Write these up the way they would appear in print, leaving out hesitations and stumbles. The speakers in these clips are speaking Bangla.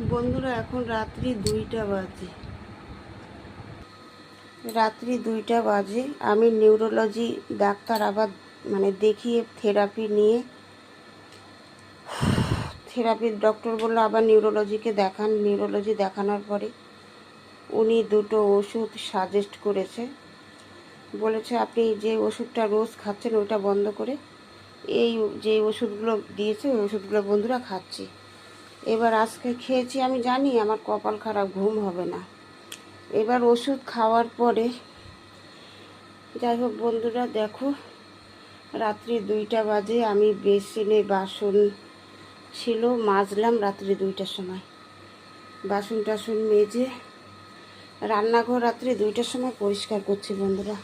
বন্ধুরা এখন রাত্রি 2টা বাজে আমি নিউরোলজি ডাক্তার আবার দেখিয়ে থেরাপির ডক্টর বললো আবার নিউরোলজিকে দেখান। নিউরোলজি দেখানোর পরে উনি দুটো ওষুধ সাজেস্ট করেছে, বলেছে আপনি যে ওষুধটা রোজ খাচ্ছেন ওইটা বন্ধ করে এই যে ওষুধগুলো দিয়েছে ওই ওষুধগুলো বন্ধুরা খাচ্ছি। এবার আজকে খেয়েছি, আমি জানি আমার কপাল খারাপ, ঘুম হবে না। এবার ওষুধ খাওয়ার পরে যাই হোক বন্ধুরা, দেখো রাত্রি 2টা বাজে আমি বেসিনে বাসন ছিল মাজলাম রাত্রি 2টার সময়, বাসন টাসন মেজে রান্নাঘর রাত্রি 2টার সময় পরিষ্কার করছি। বন্ধুরা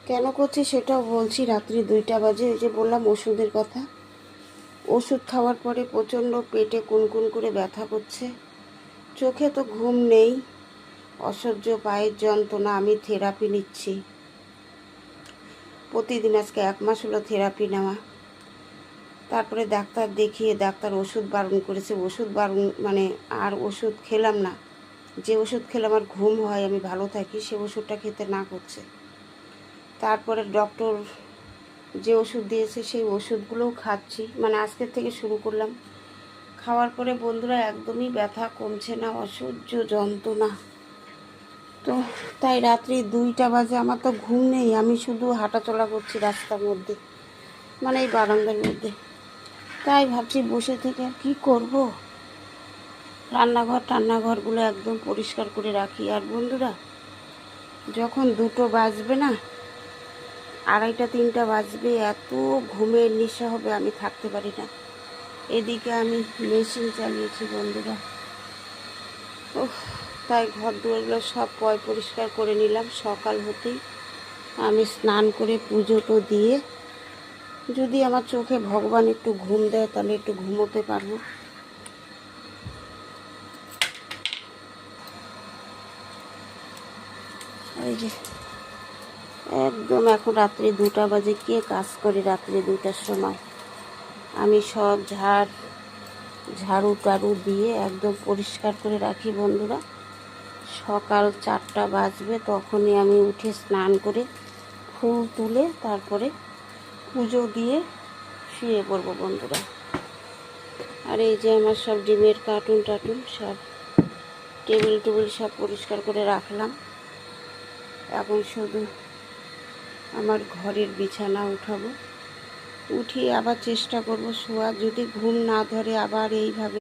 কেন করছি সেটাও বলছি। রাত্রি 2টা বাজে, ওই যে বললাম ওষুধের কথা, ওষুধ খাওয়ার পরে প্রচণ্ড পেটে কুনকুন করে ব্যথা করছে, চোখে তো ঘুম নেই, অসহ্য পায়ের যন্ত্রণা। আমি থেরাপি নিচ্ছি প্রতিদিন, আজকে 1 মাস হলো থেরাপি নেওয়া। তারপরে ডাক্তার দেখিয়ে ডাক্তার ওষুধ বারণ করেছে, ওষুধ বারণ আর ওষুধ খেলাম না। যে ওষুধ খেলে আমার ঘুম হয়, আমি ভালো থাকি, সে ওষুধটা খেতে না করছে। তারপরে ডক্টর যে ওষুধ দিয়েছে সেই ওষুধগুলোও খাচ্ছি, আজকের থেকে শুরু করলাম। খাওয়ার পরে বন্ধুরা একদমই ব্যথা কমছে না, অসহ্য যন্ত্রণা। তো তাই রাত্রি 2টা বাজে, আমার তো ঘুম নেই, আমি শুধু হাঁটাচলা করছি রাস্তার মধ্যে, এই বারান্দার মধ্যে। তাই ভাবছি বসে থেকে আর কী করব, টান্নাঘরগুলো একদম পরিষ্কার করে রাখি। আর বন্ধুরা যখন 2টো বাজবে না, 2:30 3টা বাজবে, এত ঘুমের নেশা হবে আমি থাকতে পারি না। এদিকে আমি মেশিন চালিয়েছি বন্ধুরা, তাই ঘর দুয়ারগুলো সব পরিষ্কার করে নিলাম। সকাল হতেই আমি স্নান করে পুজো তো দিয়ে, যদি আমার চোখে ভগবান একটু ঘুম দেয় তাহলে একটু ঘুমোতে পারবো। এই যে একদম এখন রাত্রি 2টা বাজে, কে কাজ করে রাত্রি 2টার সময়? আমি সব ঝাড়ু টাড়ু দিয়ে একদম পরিষ্কার করে রাখি বন্ধুরা। সকাল 4টা বাজবে তখনই আমি উঠে স্নান করে ফুল তুলে তারপরে পুজো দিয়ে শুয়ে পড়বো বন্ধুরা। আর এই যে আমার সব ডিমের কার্টুন সব টেবিল সব পরিষ্কার করে রাখলাম। এখন শুধু আমার ঘরের বিছানা উঠাবো, উঠিয়ে আবার চেষ্টা করব শোয়ার। যদি ঘুম না ধরে আবার এইভাবে